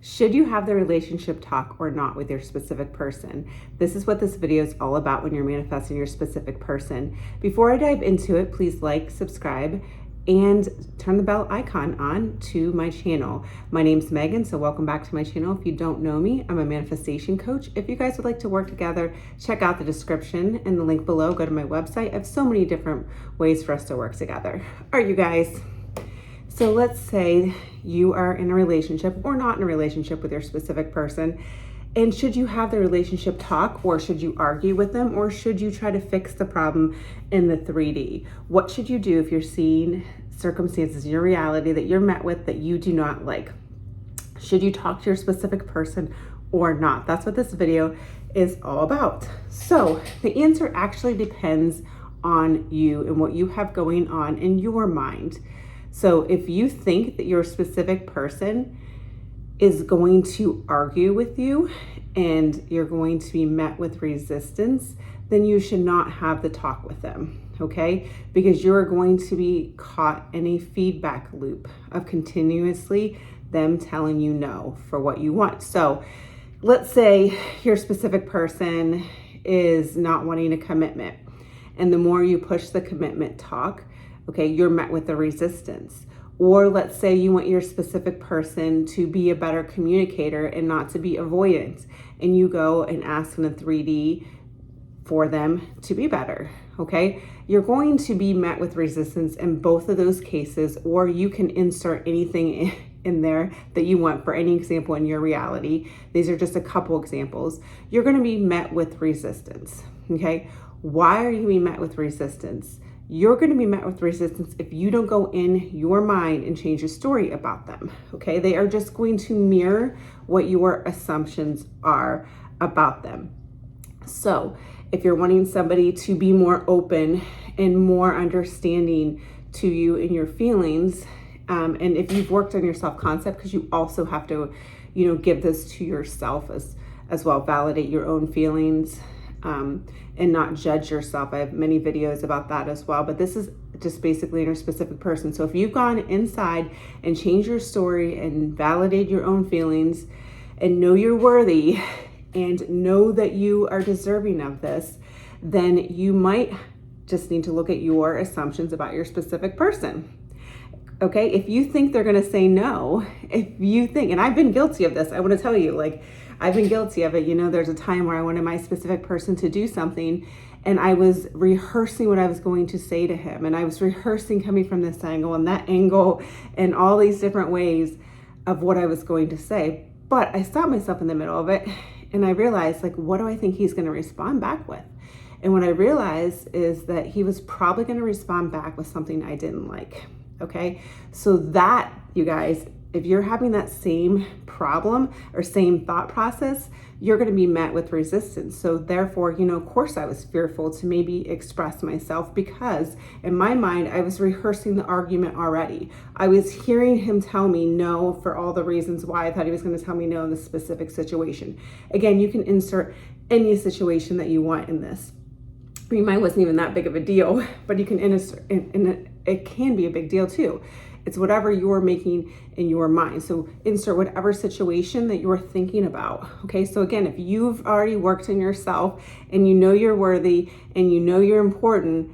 Should you have the relationship talk or not with your specific person? This is what this video is all about when you're manifesting your specific person. Before I dive into it, please like, subscribe, and turn the bell icon on to my channel. My name's Megan, so welcome back to my channel. If you don't know me, I'm a manifestation coach. If you guys would like to work together, check out the description and the link below. Go to my website. I have so many different ways for us to work together. All right, you guys. So let's say you are in a relationship or not in a relationship with your specific person. And should you have the relationship talk, or should you argue with them, or should you try to fix the problem in the 3D? What should you do if you're seeing circumstances in your reality that you're met with that you do not like? Should you talk to your specific person or not? That's what this video is all about. So the answer actually depends on you and what you have going on in your mind. So if you think that your specific person is going to argue with you and you're going to be met with resistance, then you should not have the talk with them, okay? Because you're going to be caught in a feedback loop of continuously them telling you no for what you want. So let's say your specific person is not wanting a commitment, and the more you push the commitment talk, okay, you're met with the resistance. Or let's say you want your specific person to be a better communicator and not to be avoidant, and you go and ask in the 3D for them to be better, okay? You're going to be met with resistance in both of those cases, or you can insert anything in there that you want for any example in your reality. These are just a couple examples. You're gonna be met with resistance, okay? Why are you being met with resistance? You're going to be met with resistance if you don't go in your mind and change your story about them, okay? They are just going to mirror what your assumptions are about them. So if you're wanting somebody to be more open and more understanding to you and your feelings, and if you've worked on your self-concept, because you also have to, give this to yourself as well, validate your own feelings, and not judge yourself. I have many videos about that as well, but this is just basically in your specific person. So if you've gone inside and changed your story and validate your own feelings and know you're worthy and know that you are deserving of this, then you might just need to look at your assumptions about your specific person. Okay, if you think they're gonna say no, if you think, and I've been guilty of this, I wanna tell you, I've been guilty of it. There's a time where I wanted my specific person to do something, and I was rehearsing what I was going to say to him, and I was rehearsing coming from this angle and that angle and all these different ways of what I was going to say. But I stopped myself in the middle of it, and I realized, what do I think he's gonna respond back with? And what I realized is that he was probably gonna respond back with something I didn't like. Okay, so that, you guys, if you're having that same problem or same thought process, you're going to be met with resistance. So therefore, of course I was fearful to maybe express myself, because in my mind, I was rehearsing the argument already. I was hearing him tell me no for all the reasons why I thought he was going to tell me no in this specific situation. Again, you can insert any situation that you want in this. Mine wasn't even that big of a deal, but you can insert, and it can be a big deal too. It's whatever you're making in your mind. So insert whatever situation that you're thinking about. Okay, so again, if you've already worked on yourself and you know you're worthy and you know you're important,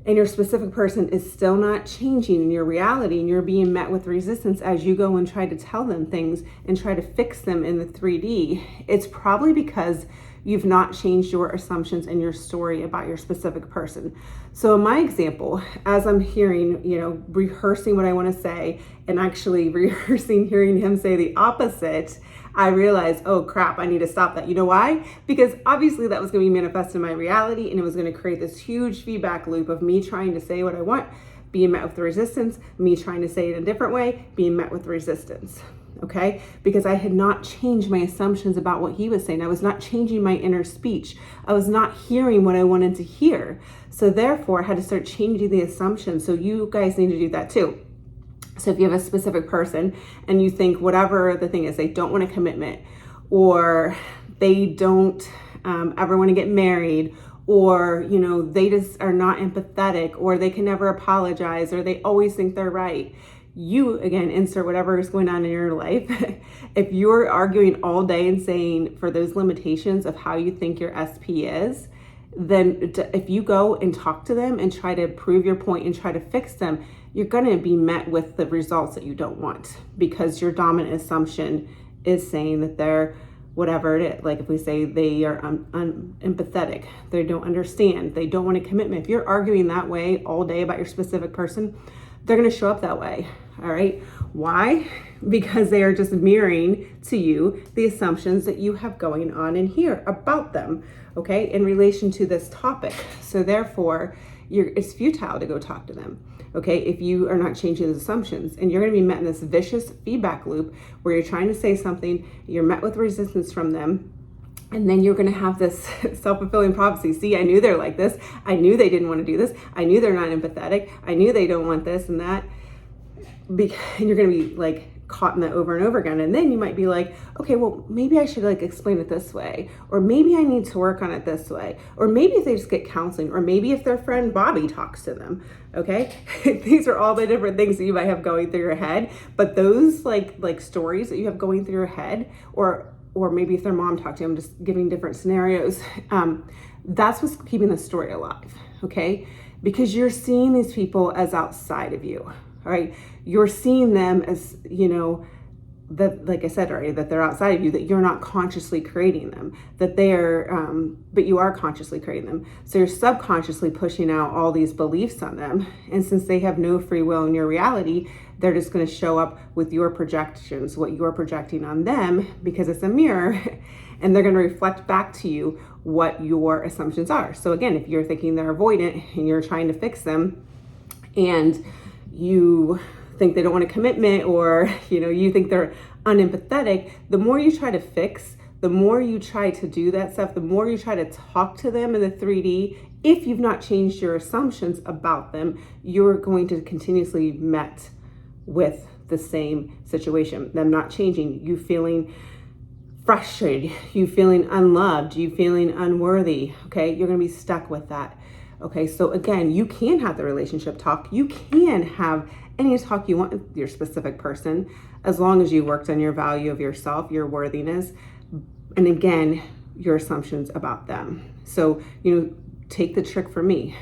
and your specific person is still not changing in your reality, and you're being met with resistance as you go and try to tell them things and try to fix them in the 3D, it's probably because you've not changed your assumptions and your story about your specific person. So in my example, as I'm hearing, rehearsing what I want to say and actually rehearsing hearing him say the opposite, I realized, oh crap, I need to stop that. You know why? Because obviously that was going to be manifested in my reality, and it was going to create this huge feedback loop of me trying to say what I want, being met with resistance, me trying to say it in a different way, being met with resistance. Okay, because I had not changed my assumptions about what he was saying. I was not changing my inner speech. I was not hearing what I wanted to hear. So therefore I had to start changing the assumptions. So you guys need to do that too. So if you have a specific person and you think whatever the thing is, they don't want a commitment, or they don't ever want to get married, or they just are not empathetic, or they can never apologize, or they always think they're right. you, again, insert whatever is going on in your life. If you're arguing all day and saying for those limitations of how you think your SP is, then if you go and talk to them and try to prove your point and try to fix them, you're going to be met with the results that you don't want, because your dominant assumption is saying that they're whatever it is. Like if we say they are unempathetic, they don't understand, they don't want a commitment. If you're arguing that way all day about your specific person, they're going to show up that way. All right. Why? Because they are just mirroring to you the assumptions that you have going on in here about them. Okay. In relation to this topic. So therefore, it's futile to go talk to them. Okay. If you are not changing those assumptions, and you're going to be met in this vicious feedback loop where you're trying to say something, you're met with resistance from them. And then you're going to have this self-fulfilling prophecy. See, I knew they're like this. I knew they didn't want to do this. I knew they're not empathetic. I knew they don't want this and that. And you're going to be like caught in that over and over again. And then you might be like, okay, well, maybe I should like explain it this way. Or maybe I need to work on it this way. Or maybe if they just get counseling, or maybe if their friend Bobby talks to them. Okay. These are all the different things that you might have going through your head. But those like stories that you have going through your head, or maybe if their mom talked to them, just giving different scenarios. That's what's keeping the story alive, okay? Because you're seeing these people as outside of you, all right? You're seeing them as, that, like I said already, that they're outside of you, that you're not consciously creating them, that they're, but you are consciously creating them. So you're subconsciously pushing out all these beliefs on them. And since they have no free will in your reality, they're just going to show up with your projections, what you're projecting on them, because it's a mirror, and they're going to reflect back to you what your assumptions are. So again, if you're thinking they're avoidant and you're trying to fix them, and you think they don't want a commitment, or you think they're unempathetic, the more you try to fix, the more you try to do that stuff, the more you try to talk to them in the 3D, if you've not changed your assumptions about them, you're going to continuously met with the same situation, them not changing, you feeling frustrated, you feeling unloved, you feeling unworthy. Okay, you're going to be stuck with that. Okay, so again, you can have the relationship talk, you can have any talk you want with your specific person, as long as you worked on your value of yourself, your worthiness, and again, your assumptions about them. So take the trick from me.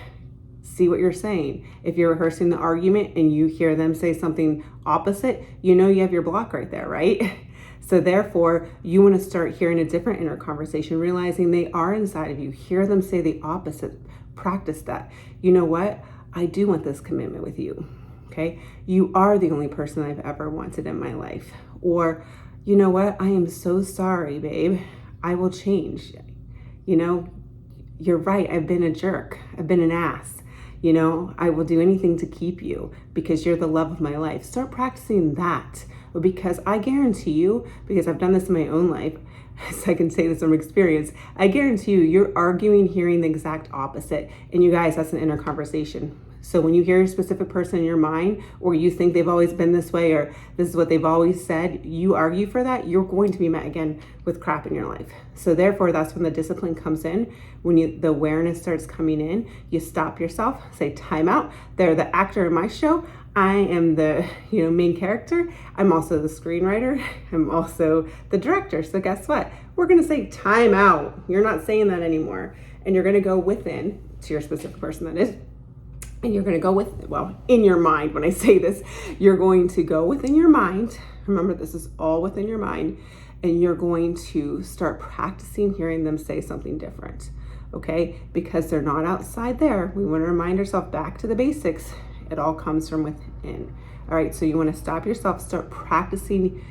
See what you're saying. If you're rehearsing the argument and you hear them say something opposite, you have your block right there, right? So therefore, you want to start hearing a different inner conversation, realizing they are inside of you. Hear them say the opposite. Practice that. You know what? I do want this commitment with you. Okay? You are the only person I've ever wanted in my life. Or, you know what? I am so sorry, babe. I will change. You're right. I've been a jerk. I've been an ass. I will do anything to keep you because you're the love of my life. Start practicing that, because I guarantee you, because I've done this in my own life, so I can say this from experience, I guarantee you're arguing, hearing the exact opposite. And you guys, that's an inner conversation. So when you hear a specific person in your mind, or you think they've always been this way, or this is what they've always said, you argue for that, you're going to be met again with crap in your life. So therefore, that's when the discipline comes in. When the awareness starts coming in, you stop yourself, say time out. They're the actor in my show. I am the main character. I'm also the screenwriter. I'm also the director. So guess what? We're going to say time out. You're not saying that anymore. And you're going to go within to your specific person, that is. And you're going to go in your mind. When I say this, you're going to go within your mind. Remember, this is all within your mind. And you're going to start practicing hearing them say something different. Okay? Because they're not outside there. We want to remind ourselves back to the basics. It all comes from within. All right, so you want to stop yourself, start practicing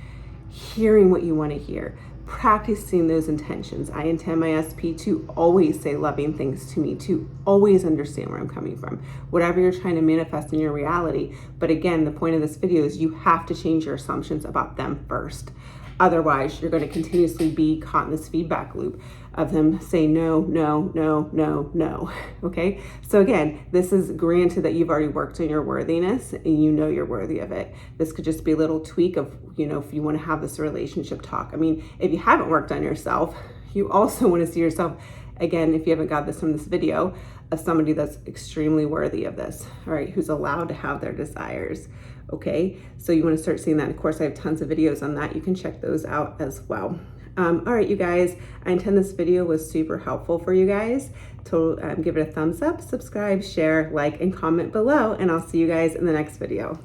hearing what you want to hear, practicing those intentions. I intend my SP to always say loving things to me, to always understand where I'm coming from, whatever you're trying to manifest in your reality. But again, the point of this video is you have to change your assumptions about them first. Otherwise, you're going to continuously be caught in this feedback loop of them saying no, no, no, no, no. Okay? So again, this is granted that you've already worked on your worthiness and you're worthy of it. This could just be a little tweak of, if you want to have this relationship talk. I mean, if you haven't worked on yourself, you also want to see yourself, again, if you haven't got this from this video, of somebody that's extremely worthy of this, all right, who's allowed to have their desires, Okay, so you want to start seeing that. Of course, I have tons of videos on that. You can check those out as well. All right, you guys, I intend this video was super helpful for you guys. To give it a thumbs up, subscribe, share, like, and comment below, and I'll see you guys in the next video.